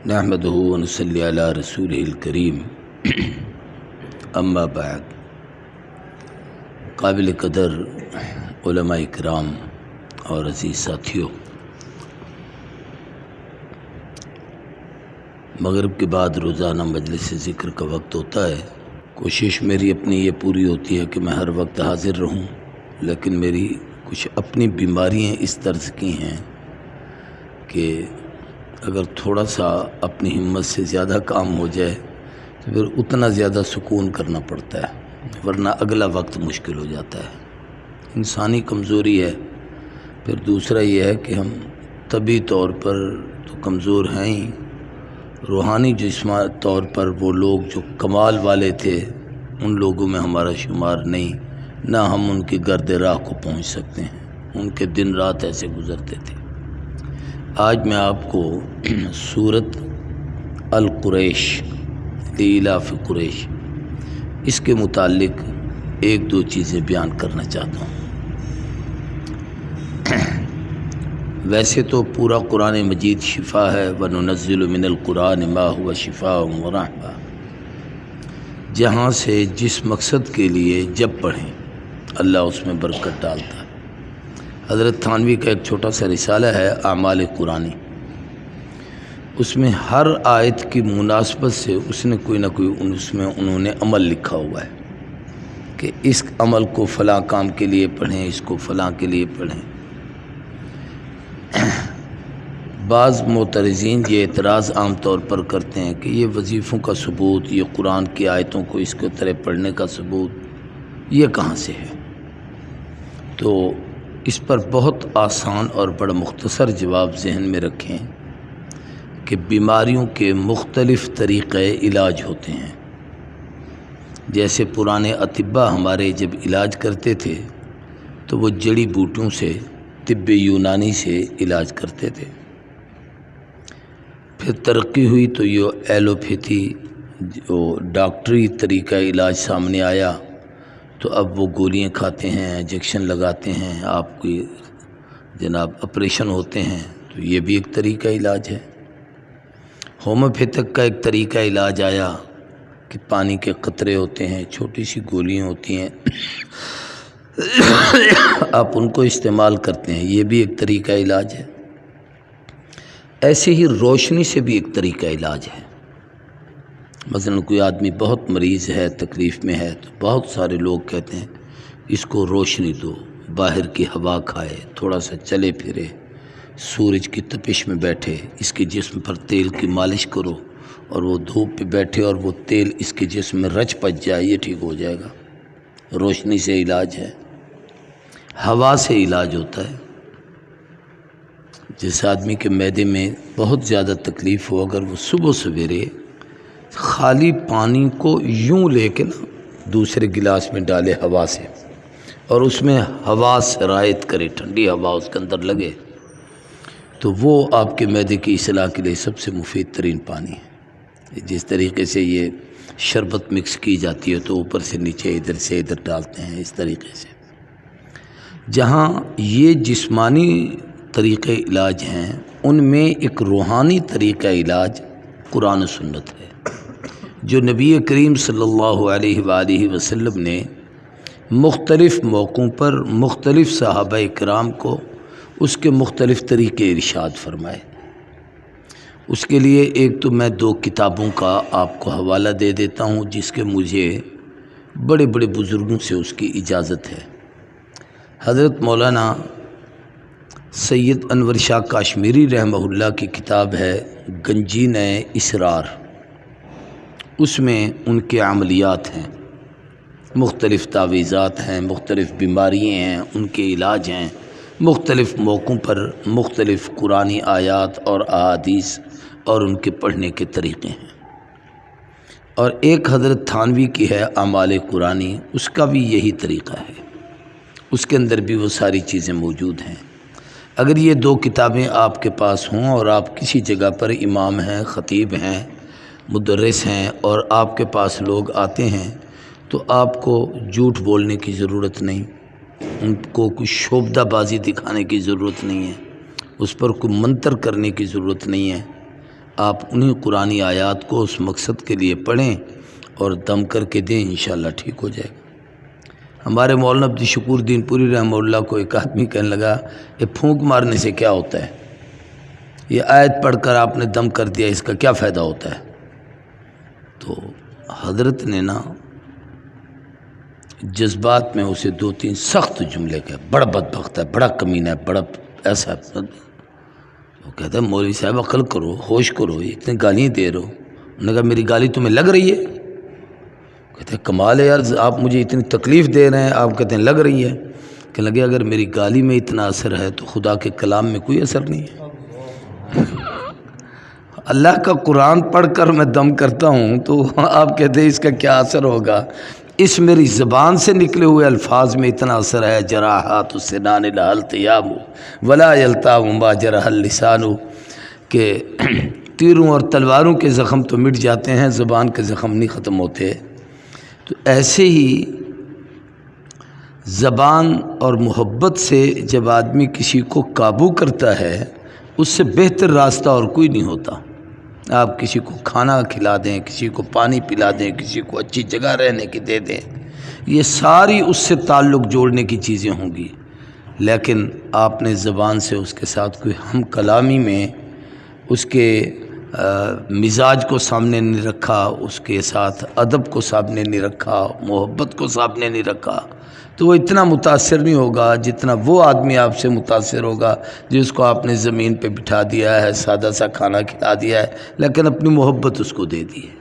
نحمدہ ونصلی علی رسولہ الکریم اما بعد۔ قابل قدر علماء کرام اور عزیز ساتھیوں، مغرب کے بعد روزانہ مجلس ذکر کا وقت ہوتا ہے۔ کوشش میری اپنی یہ پوری ہوتی ہے کہ میں ہر وقت حاضر رہوں، لیکن میری کچھ اپنی بیماریاں اس طرز کی ہیں کہ اگر تھوڑا سا اپنی ہمت سے زیادہ کام ہو جائے تو پھر اتنا زیادہ سکون کرنا پڑتا ہے، ورنہ اگلا وقت مشکل ہو جاتا ہے۔ انسانی کمزوری ہے۔ پھر دوسرا یہ ہے کہ ہم طبعی طور پر تو کمزور ہیں ہی، روحانی جسمانی طور پر وہ لوگ جو کمال والے تھے ان لوگوں میں ہمارا شمار نہیں، نہ ہم ان کی گرد راہ کو پہنچ سکتے ہیں۔ ان کے دن رات ایسے گزرتے تھے۔ آج میں آپ کو سورۃ القریش لإلاف قریش اس کے متعلق ایک دو چیزیں بیان کرنا چاہتا ہوں۔ ویسے تو پورا قرآن مجید شفا ہے، وَنُنَزِّلُ مِنَ الْقُرْآنِ مَا هُوَ شِفَاءٌ وَرَحْمَةٌ۔ جہاں سے جس مقصد کے لیے جب پڑھیں اللہ اس میں برکت ڈالتا ہے۔ حضرت تھانوی کا ایک چھوٹا سا رسالہ ہے اعمال قرآنی، اس میں ہر آیت کی مناسبت سے اس نے کوئی نہ کوئی اس میں انہوں نے عمل لکھا ہوا ہے کہ اس عمل کو فلاں کام کے لیے پڑھیں، اس کو فلاں کے لیے پڑھیں۔ بعض معترضین یہ اعتراض عام طور پر کرتے ہیں کہ یہ وظیفوں کا ثبوت، یہ قرآن کی آیتوں کو اس کے طرح پڑھنے کا ثبوت یہ کہاں سے ہے؟ تو اس پر بہت آسان اور بڑا مختصر جواب ذہن میں رکھیں کہ بیماریوں کے مختلف طریقے علاج ہوتے ہیں۔ جیسے پرانے اطباء ہمارے جب علاج کرتے تھے تو وہ جڑی بوٹیوں سے، طب یونانی سے علاج کرتے تھے۔ پھر ترقی ہوئی تو یہ ایلوپیتھی جو ڈاکٹری طریقہ علاج سامنے آیا، تو اب وہ گولیاں کھاتے ہیں، انجیکشن لگاتے ہیں، آپ کی جناب آپریشن ہوتے ہیں، تو یہ بھی ایک طریقہ علاج ہے۔ ہومیوپیتھک کا ایک طریقہ علاج آیا کہ پانی کے قطرے ہوتے ہیں، چھوٹی سی گولیاں ہوتی ہیں، آپ ان کو استعمال کرتے ہیں، یہ بھی ایک طریقہ علاج ہے۔ ایسے ہی روشنی سے بھی ایک طریقہ علاج ہے۔ مثلا کوئی آدمی بہت مریض ہے، تکلیف میں ہے، تو بہت سارے لوگ کہتے ہیں اس کو روشنی دو، باہر کی ہوا کھائے، تھوڑا سا چلے پھرے، سورج کی تپش میں بیٹھے، اس کے جسم پر تیل کی مالش کرو، اور وہ دھوپ پہ بیٹھے اور وہ تیل اس کے جسم میں رچ پچ جائے، یہ ٹھیک ہو جائے گا۔ روشنی سے علاج ہے۔ ہوا سے علاج ہوتا ہے۔ جس آدمی کے معدے میں بہت زیادہ تکلیف ہو، اگر وہ صبح سویرے خالی پانی کو یوں لے کے نا دوسرے گلاس میں ڈالے ہوا سے، اور اس میں ہوا سرایت کرے، ٹھنڈی ہوا اس کے اندر لگے، تو وہ آپ کے معدے کی اصلاح کے لیے سب سے مفید ترین پانی ہے۔ جس طریقے سے یہ شربت مکس کی جاتی ہے تو اوپر سے نیچے، ادھر سے ادھر ڈالتے ہیں، اس طریقے سے۔ جہاں یہ جسمانی طریقے علاج ہیں، ان میں ایک روحانی طریقہ علاج قرآن و سنت ہے، جو نبی کریم صلی اللہ علیہ وآلہ وسلم نے مختلف موقعوں پر مختلف صحابہ کرام کو اس کے مختلف طریقے ارشاد فرمائے۔ اس کے لیے ایک تو میں دو کتابوں کا آپ کو حوالہ دے دیتا ہوں، جس کے مجھے بڑے بڑے بزرگوں سے اس کی اجازت ہے۔ حضرت مولانا سید انور شاہ کاشمیری رحمہ اللہ کی کتاب ہے گنجینہ اسرار، اس میں ان کے عملیات ہیں، مختلف تعویذات ہیں، مختلف بیماریاں ہیں، ان کے علاج ہیں، مختلف موقعوں پر مختلف قرآنی آیات اور احادیث اور ان کے پڑھنے کے طریقے ہیں۔ اور ایک حضرت تھانوی کی ہے اعمال قرآنی، اس کا بھی یہی طریقہ ہے، اس کے اندر بھی وہ ساری چیزیں موجود ہیں۔ اگر یہ دو کتابیں آپ کے پاس ہوں اور آپ کسی جگہ پر امام ہیں، خطیب ہیں، مدرس ہیں، اور آپ کے پاس لوگ آتے ہیں، تو آپ کو جھوٹ بولنے کی ضرورت نہیں، ان کو کوئی شعبدہ بازی دکھانے کی ضرورت نہیں ہے، اس پر کوئی منتر کرنے کی ضرورت نہیں ہے۔ آپ انہیں قرآنی آیات کو اس مقصد کے لیے پڑھیں اور دم کر کے دیں، انشاءاللہ ٹھیک ہو جائے گا۔ ہمارے مولانا عبد الشکور دین پوری رحمہ اللہ کو ایک آدمی کہنے لگا یہ پھونک مارنے سے کیا ہوتا ہے، یہ آیت پڑھ کر آپ نے دم کر دیا، اس کا کیا فائدہ ہوتا ہے؟ تو حضرت نے نا جذبات میں اسے 2-3 سخت جملے کہے، بڑا بدبخت ہے، بڑا کمینہ ہے، بڑا ایسا ہے۔ وہ کہتا ہے مولوی صاحب عقل کرو، ہوش کرو، یہ اتنی گالیاں دے رہے ہو۔ انہوں نے کہا میری گالی تمہیں لگ رہی ہے؟ کہتے ہیں کمال ہے یار، آپ مجھے اتنی تکلیف دے رہے ہیں، آپ کہتے ہیں لگ رہی ہے۔ کہ لگے اگر میری گالی میں اتنا اثر ہے تو خدا کے کلام میں کوئی اثر نہیں ہے۔ اللہ کا قرآن پڑھ کر میں دم کرتا ہوں تو آپ کہتے ہیں اس کا کیا اثر ہوگا؟ اس میری زبان سے نکلے ہوئے الفاظ میں اتنا اثر ہے۔ جراحات السنان لها التیام ولا یلتام ما جرح اللسان، کہ تیروں اور تلواروں کے زخم تو مٹ جاتے ہیں، زبان کے زخم نہیں ختم ہوتے۔ تو ایسے ہی زبان اور محبت سے جب آدمی کسی کو قابو کرتا ہے، اس سے بہتر راستہ اور کوئی نہیں ہوتا۔ آپ کسی کو کھانا کھلا دیں، کسی کو پانی پلا دیں، کسی کو اچھی جگہ رہنے کی دے دیں، یہ ساری اس سے تعلق جوڑنے کی چیزیں ہوں گی۔ لیکن آپ نے زبان سے اس کے ساتھ کوئی ہم کلامی میں اس کے مزاج کو سامنے نہیں رکھا، اس کے ساتھ ادب کو سامنے نہیں رکھا، محبت کو سامنے نہیں رکھا، تو وہ اتنا متاثر نہیں ہوگا جتنا وہ آدمی آپ سے متاثر ہوگا جس کو آپ نے زمین پہ بٹھا دیا ہے، سادہ سا کھانا کھلا دیا ہے، لیکن اپنی محبت اس کو دے دی ہے۔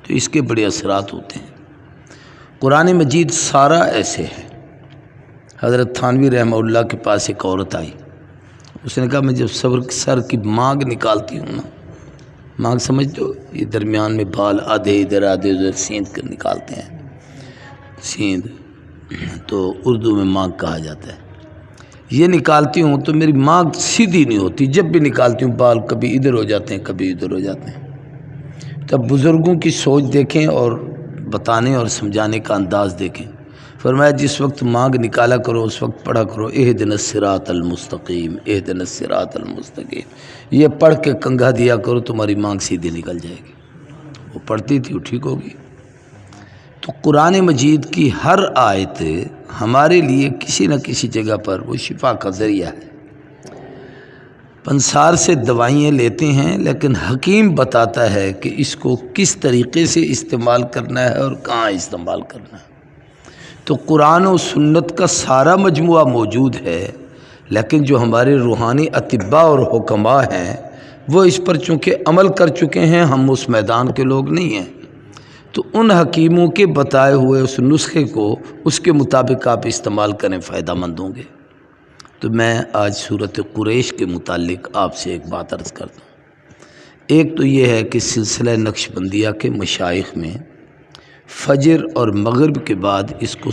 تو اس کے بڑے اثرات ہوتے ہیں۔ قرآن مجید سارا ایسے ہے۔ حضرت تھانوی رحمہ اللہ کے پاس ایک عورت آئی، اس نے کہا میں جب سر کی مانگ نکالتی ہوں نا، مانگ سمجھتے ہو، یہ درمیان میں بال آدھے ادھر آدھے ادھر سیندھ کر نکالتے ہیں، سیندھ تو اردو میں مانگ کہا جاتا ہے۔ یہ نکالتی ہوں تو میری مانگ سیدھی نہیں ہوتی، جب بھی نکالتی ہوں بال کبھی ادھر ہو جاتے ہیں کبھی ادھر ہو جاتے ہیں۔ تب بزرگوں کی سوچ دیکھیں اور بتانے اور سمجھانے کا انداز دیکھیں۔ فرمایا جس وقت مانگ نکالا کرو اس وقت پڑھا کرو اہدنا الصراط المستقیم، اہدنا الصراط المستقیم، یہ پڑھ کے کنگھا دیا کرو، تمہاری مانگ سیدھی نکل جائے گی۔ وہ پڑھتی تھی، وہ ٹھیک ہوگی۔ تو قرآن مجید کی ہر آیت ہمارے لیے کسی نہ کسی جگہ پر وہ شفا کا ذریعہ ہے۔ پنسار سے دوائیں لیتے ہیں لیکن حکیم بتاتا ہے کہ اس کو کس طریقے سے استعمال کرنا ہے اور کہاں استعمال کرنا ہے۔ تو قرآن و سنت کا سارا مجموعہ موجود ہے، لیکن جو ہمارے روحانی اطباء اور حکماء ہیں وہ اس پر چونکہ عمل کر چکے ہیں، ہم اس میدان کے لوگ نہیں ہیں، تو ان حکیموں کے بتائے ہوئے اس نسخے کو اس کے مطابق آپ استعمال کریں، فائدہ مند ہوں گے۔ تو میں آج سورۃ قریش کے متعلق آپ سے ایک بات عرض کرتا ہوں۔ ایک تو یہ ہے کہ سلسلہ نقش بندیہ کے مشائخ میں فجر اور مغرب کے بعد اس کو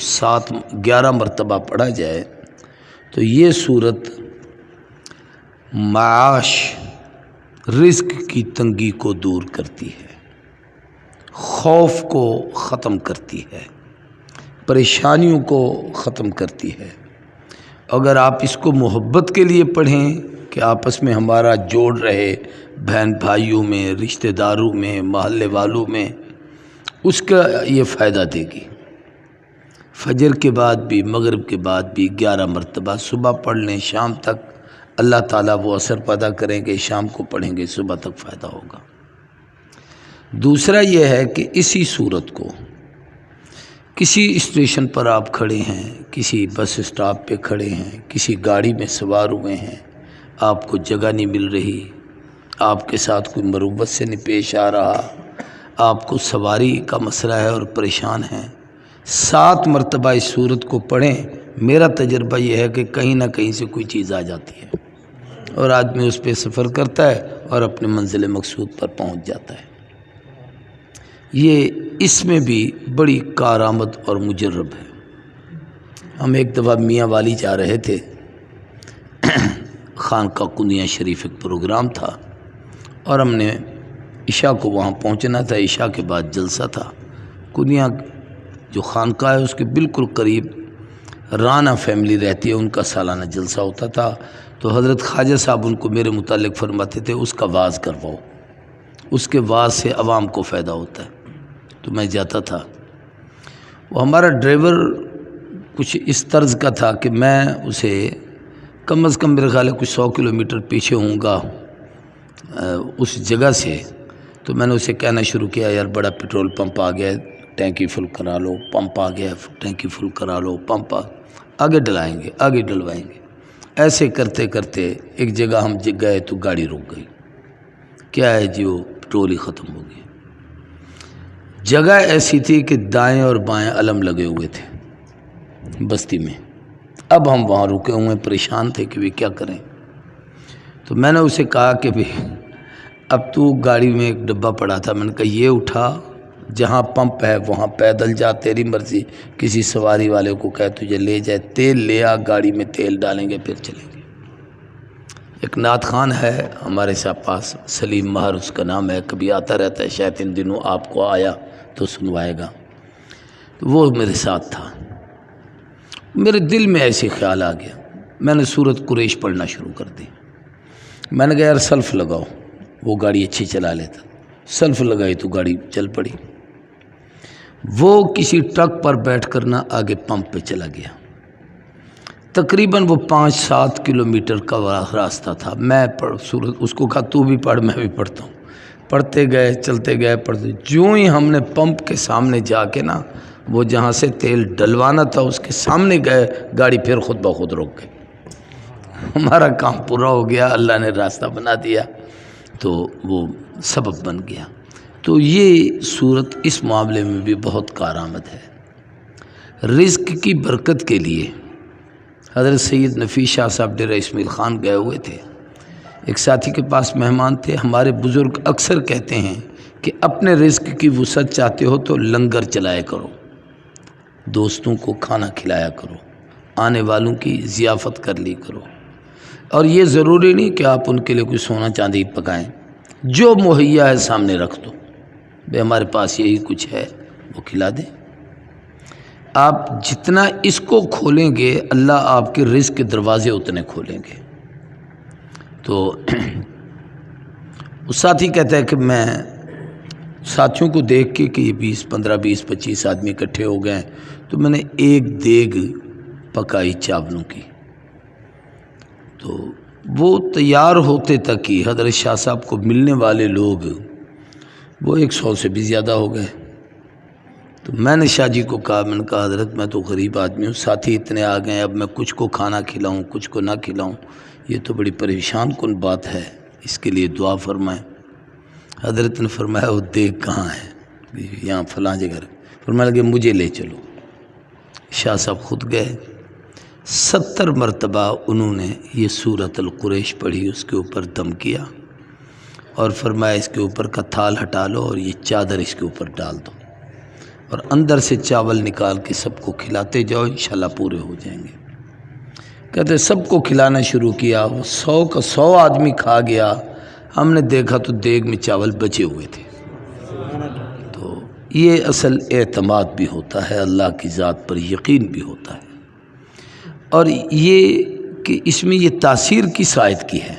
11 مرتبہ پڑھا جائے تو یہ صورت معاش، رزق کی تنگی کو دور کرتی ہے، خوف کو ختم کرتی ہے، پریشانیوں کو ختم کرتی ہے۔ اگر آپ اس کو محبت کے لیے پڑھیں کہ آپس میں ہمارا جوڑ رہے، بہن بھائیوں میں، رشتہ داروں میں، محلے والوں میں، اس کا یہ فائدہ دے گی۔ فجر کے بعد بھی مغرب کے بعد بھی 11 مرتبہ صبح پڑھ لیں، شام تک اللہ تعالیٰ وہ اثر پیدا کریں گے، شام کو پڑھیں گے صبح تک فائدہ ہوگا۔ دوسرا یہ ہے کہ اسی صورت کو کسی اسٹیشن پر آپ کھڑے ہیں، کسی بس اسٹاپ پہ کھڑے ہیں، کسی گاڑی میں سوار ہوئے ہیں، آپ کو جگہ نہیں مل رہی، آپ کے ساتھ کوئی مروت سے نہیں پیش آ رہا، آپ کو سواری کا مسئلہ ہے اور پریشان ہیں، 7 مرتبہ اس صورت کو پڑھیں۔ میرا تجربہ یہ ہے کہ کہیں نہ کہیں سے کوئی چیز آ جاتی ہے اور آدمی اس پہ سفر کرتا ہے اور اپنے منزل مقصود پر پہنچ جاتا ہے۔ یہ اس میں بھی بڑی کارآمد اور مجرب ہے۔ ہم ایک دفعہ میاں والی جا رہے تھے، خانقاہ کنیا شریف ایک پروگرام تھا اور ہم نے عشاء کو وہاں پہنچنا تھا، عشاء کے بعد جلسہ تھا۔ کنیا جو خانقاہ ہے اس کے بالکل قریب رانا فیملی رہتی ہے، ان کا سالانہ جلسہ ہوتا تھا، تو حضرت خواجہ صاحب ان کو میرے متعلق فرماتے تھے اس کا واز کرواؤ، اس کے بعد سے عوام کو فائدہ ہوتا ہے۔ تو میں جاتا تھا، وہ ہمارا ڈرائیور کچھ اس طرز کا تھا کہ میں اسے کم از کم میرے خیال ہے کچھ 100 کلومیٹر پیچھے ہوں گا اس جگہ سے، تو میں نے اسے کہنا شروع کیا یار بڑا پیٹرول پمپ آ گیا ہے، ٹینکی فل کرا لو، پمپ آ گیا ہے ٹینکی فل کرا لو، پمپ آگے ڈلائیں گے، آگے ڈلوائیں گے۔ ایسے کرتے کرتے ایک جگہ ہم گئے تو گاڑی رک گئی۔ کیا ہے جی، وہ پیٹرول ہی ختم ہو گیا۔ جگہ ایسی تھی کہ دائیں اور بائیں علم لگے ہوئے تھے بستی میں۔ اب ہم وہاں رکے ہوئے پریشان تھے کہ کیا کریں۔ تو میں نے اسے کہا کہ اب تو گاڑی میں ایک ڈبہ پڑا تھا، میں نے کہا یہ اٹھا، جہاں پمپ ہے وہاں پیدل جا، تیری مرضی، کسی سواری والے کو کہہ تجھے لے جائے، تیل لے آ، گاڑی میں تیل ڈالیں گے پھر چلیں گے۔ ایک نعت خان ہے ہمارے ساتھ پاس، سلیم مہر اس کا نام ہے، کبھی آتا رہتا ہے، شاید ان دنوں آپ کو آیا تو سنوائے گا۔ تو وہ میرے ساتھ تھا، میرے دل میں ایسے خیال آ گیا، میں نے سورۃ قریش پڑھنا شروع کر دی۔ میں نے کہا یار سلف لگاؤ، وہ گاڑی اچھی چلا لیتا، سلف لگائی تو گاڑی چل پڑی۔ وہ کسی ٹرک پر بیٹھ کر نہ آگے پمپ پہ چلا گیا۔ تقریباً وہ 5-7 کلومیٹر کا راستہ تھا۔ میں سورت اس کو کہا تو بھی پڑھ، میں بھی پڑھتا ہوں۔ پڑھتے گئے، چلتے گئے، پڑھتے، جو ہی ہم نے پمپ کے سامنے جا کے نا، وہ جہاں سے تیل ڈلوانا تھا اس کے سامنے گئے، گاڑی پھر خود بخود رک گئی۔ ہمارا کام پورا ہو گیا، اللہ نے راستہ بنا دیا، تو وہ سبب بن گیا۔ تو یہ صورت اس معاملے میں بھی بہت کارآمد ہے۔ رزق کی برکت کے لیے حضرت سید نفیس شاہ صاحب ڈیرہ اسماعیل خان گئے ہوئے تھے، ایک ساتھی کے پاس مہمان تھے۔ ہمارے بزرگ اکثر کہتے ہیں کہ اپنے رزق کی وسعت چاہتے ہو تو لنگر چلایا کرو، دوستوں کو کھانا کھلایا کرو، آنے والوں کی ضیافت کر لی کرو، اور یہ ضروری نہیں کہ آپ ان کے لیے کوئی سونا چاندی پکائیں، جو مہیا ہے سامنے رکھ دو، بھئی ہمارے پاس یہی کچھ ہے، وہ کھلا دیں۔ آپ جتنا اس کو کھولیں گے اللہ آپ کے رزق کے دروازے اتنے کھولیں گے۔ تو اس ساتھی کہتا ہے کہ میں ساتھیوں کو دیکھ کے کہ یہ 15-20-25 آدمی اکٹھے ہو گئے ہیں، تو میں نے ایک دیگ پکائی چاولوں کی، تو وہ تیار ہوتے تک ہی حضرت شاہ صاحب کو ملنے والے لوگ وہ 100 سے بھی زیادہ ہو گئے۔ تو میں نے شاہ جی کو کہا، میں نے کہا حضرت میں تو غریب آدمی ہوں، ساتھی اتنے آ گئے ہیں، اب میں کچھ کو کھانا کھلاؤں کچھ کو نہ کھلاؤں، یہ تو بڑی پریشان کن بات ہے، اس کے لیے دعا فرمائیں۔ حضرت نے فرمایا وہ دیگ کہاں ہے؟ یہاں فلاں جگہ۔ فرمایا لگے مجھے لے چلو۔ شاہ صاحب خود گئے، 70 مرتبہ انہوں نے یہ سورۃ القریش پڑھی، اس کے اوپر دم کیا اور فرمایا اس کے اوپر کا تھال ہٹا لو اور یہ چادر اس کے اوپر ڈال دو، اور اندر سے چاول نکال کے سب کو کھلاتے جاؤ، انشاءاللہ پورے ہو جائیں گے۔ کہتے سب کو کھلانا شروع کیا، وہ 100 کا 100 آدمی کھا گیا۔ ہم نے دیکھا تو دیگ میں چاول بچے ہوئے تھے۔ تو یہ اصل اعتماد بھی ہوتا ہے، اللہ کی ذات پر یقین بھی ہوتا ہے، اور یہ کہ اس میں یہ تاثیر کس آیت کی ہے؟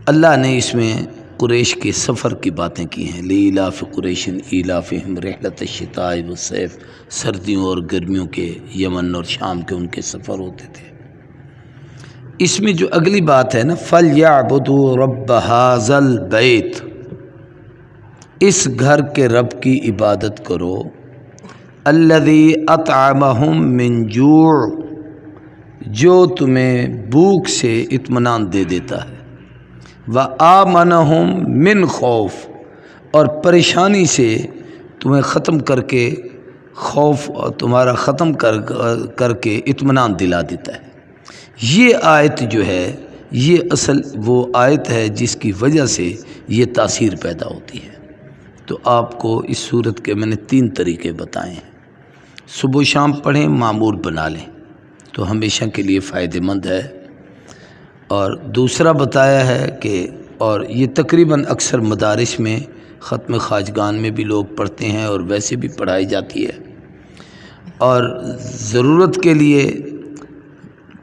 اللہ نے اس میں قریش کے سفر کی باتیں کی ہیں، لِإِيلَافِ قُرَيْشٍ إِيلَافِهِمْ رِحْلَةَ الشِّتَاءِ وَالصَّيْفِ، سردیوں اور گرمیوں کے یمن اور شام کے ان کے سفر ہوتے تھے۔ اس میں جو اگلی بات ہے نا، فَلْيَعْبُدُوا رَبَّ هَذَا الْبَيْتِ، اس گھر کے رب کی عبادت کرو، الَّذِي أَطْعَمَهُم مِّن جُوع، جو تمہیں بھوک سے اطمینان دے دیتا ہے، وَآمَنَهُم مِّن خوف، اور پریشانی سے تمہیں ختم کر کے، خوف تمہارا ختم کر کے اطمینان دلا دیتا ہے۔ یہ آیت جو ہے یہ اصل وہ آیت ہے جس کی وجہ سے یہ تاثیر پیدا ہوتی ہے۔ تو آپ کو اس صورت کے میں نے 3 طریقے بتائے ہیں، صبح و شام پڑھیں، معمول بنا لیں تو ہمیشہ کے لیے فائدہ مند ہے۔ اور دوسرا بتایا ہے کہ، اور یہ تقریباً اکثر مدارس میں ختم خواجگان میں بھی لوگ پڑھتے ہیں اور ویسے بھی پڑھائی جاتی ہے، اور ضرورت کے لیے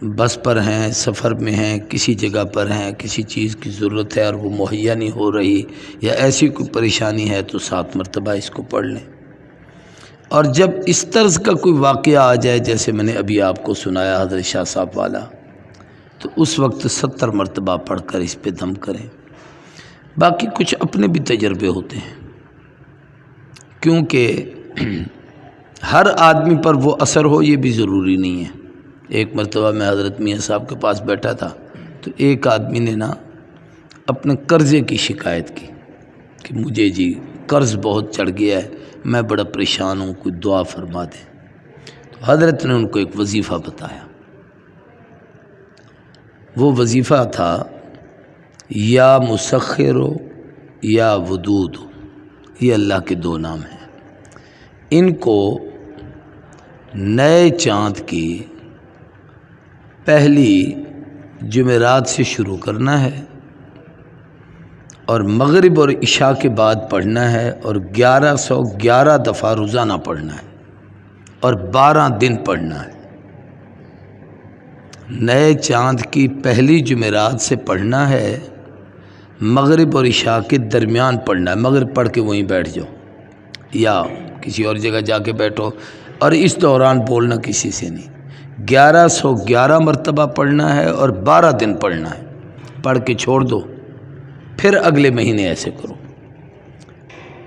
بس پر ہیں، سفر میں ہیں، کسی جگہ پر ہیں، کسی چیز کی ضرورت ہے اور وہ مہیا نہیں ہو رہی یا ایسی کوئی پریشانی ہے تو 7 مرتبہ اس کو پڑھ لیں۔ اور جب اس طرز کا کوئی واقعہ آ جائے جیسے میں نے ابھی آپ کو سنایا حضرت شاہ صاحب والا، تو اس وقت 70 مرتبہ پڑھ کر اس پہ دم کریں۔ باقی کچھ اپنے بھی تجربے ہوتے ہیں، کیونکہ ہر آدمی پر وہ اثر ہو یہ بھی ضروری نہیں ہے۔ ایک مرتبہ میں حضرت میاں صاحب کے پاس بیٹھا تھا تو ایک آدمی نے اپنے قرضے کی شکایت کی کہ مجھے جی قرض بہت چڑھ گیا ہے، میں بڑا پریشان ہوں، کوئی دعا فرما دیں۔ تو حضرت نے ان کو ایک وظیفہ بتایا۔ وہ وظیفہ تھا یا مسخر یا ودود، یہ اللہ کے 2 نام ہیں۔ ان کو نئے چاند کی پہلی جمعرات سے شروع کرنا ہے اور مغرب اور عشاء کے بعد پڑھنا ہے اور 1111 دفعہ روزانہ پڑھنا ہے اور 12 دن پڑھنا ہے۔ نئے چاند کی پہلی جمعرات سے پڑھنا ہے، مغرب اور عشاء کے درمیان پڑھنا ہے۔ مغرب پڑھ کے وہیں بیٹھ جاؤ یا کسی اور جگہ جا کے بیٹھو، اور اس دوران بولنا کسی سے نہیں۔ 1111 مرتبہ پڑھنا ہے اور 12 دن پڑھنا ہے، پڑھ کے چھوڑ دو، پھر اگلے مہینے ایسے کرو۔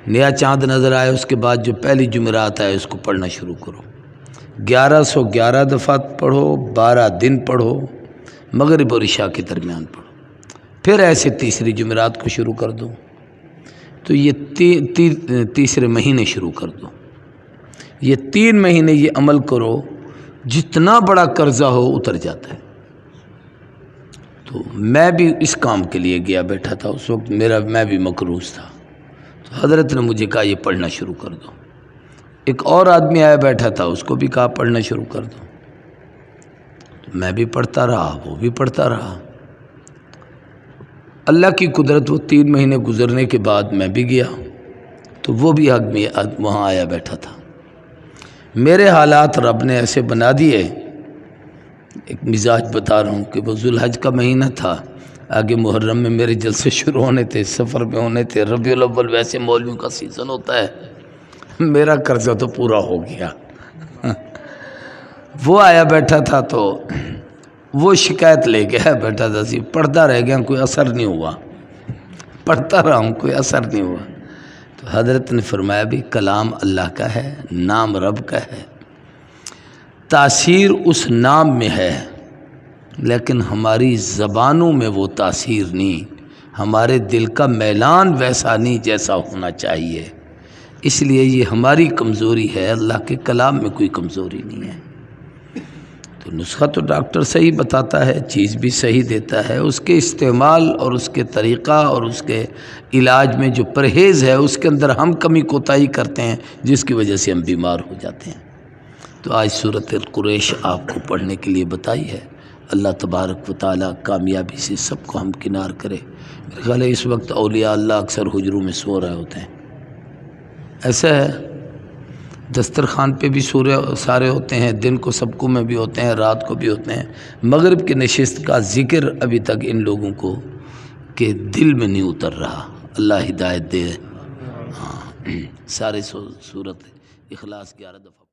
نیا چاند نظر آئے اس کے بعد جو پہلی جمعرات آئے اس کو پڑھنا شروع کرو۔ 1111 دفعہ پڑھو، 12 دن پڑھو، مغرب اور عشاء کے درمیان پڑھو، پھر ایسے تیسری جمعرات کو شروع کر دو۔ تو یہ تیسرے مہینے شروع کر دو۔ یہ 3 مہینے یہ عمل کرو، جتنا بڑا قرضہ ہو اتر جاتا ہے۔ تو میں بھی اس کام کے لیے گیا بیٹھا تھا، اس وقت میں بھی مقروض تھا، تو حضرت نے مجھے کہا یہ پڑھنا شروع کر دو۔ ایک اور آدمی آیا بیٹھا تھا، اس کو بھی کہا پڑھنا شروع کر دو، تو میں بھی پڑھتا رہا، وہ بھی پڑھتا رہا۔ اللہ کی قدرت، وہ 3 مہینے گزرنے کے بعد میں بھی گیا تو وہ بھی آدمی وہاں آیا بیٹھا تھا۔ میرے حالات رب نے ایسے بنا دیے، ایک مزاج بتا رہا ہوں کہ وہ ذوالحج کا مہینہ تھا، آگے محرم میں میرے جلسے شروع ہونے تھے، سفر میں ہونے تھے، ربیع الاول ویسے مولویوں کا سیزن ہوتا ہے، میرا قرضہ تو پورا ہو گیا۔ وہ آیا بیٹھا تھا تو وہ شکایت لے کے بیٹھا تھا، پڑھتا رہ گیا، کوئی اثر نہیں ہوا، پڑھتا رہا ہوں کوئی اثر نہیں ہوا۔ تو حضرت نے فرمایا بھی کلام اللہ کا ہے، نام رب کا ہے، تاثیر اس نام میں ہے، لیکن ہماری زبانوں میں وہ تاثیر نہیں، ہمارے دل کا میلان ویسا نہیں جیسا ہونا چاہیے، اس لیے یہ ہماری کمزوری ہے، اللہ کے کلام میں کوئی کمزوری نہیں ہے۔ تو نسخہ تو ڈاکٹر صحیح بتاتا ہے، چیز بھی صحیح دیتا ہے، اس کے استعمال اور اس کے طریقہ اور اس کے علاج میں جو پرہیز ہے اس کے اندر ہم کمی کوتاہی کرتے ہیں، جس کی وجہ سے ہم بیمار ہو جاتے ہیں۔ تو آج سورۃ القریش آپ کو پڑھنے کے لیے بتائی ہے۔ اللہ تبارک و تعالیٰ کامیابی سے سب کو ہمکنار کرے۔ میرے خیال ہے اس وقت اولیاء اللہ اکثر حجروں میں سو رہے ہوتے ہیں، ایسا ہے، دسترخوان پہ بھی سارے ہوتے ہیں، دن کو سبقوں میں بھی ہوتے ہیں، رات کو بھی ہوتے ہیں۔ مغرب کی نشست کا ذکر ابھی تک ان لوگوں کو کہ دل میں نہیں اتر رہا، اللہ ہدایت دے۔ ہاں، سارے سورت اخلاص 11 دفعہ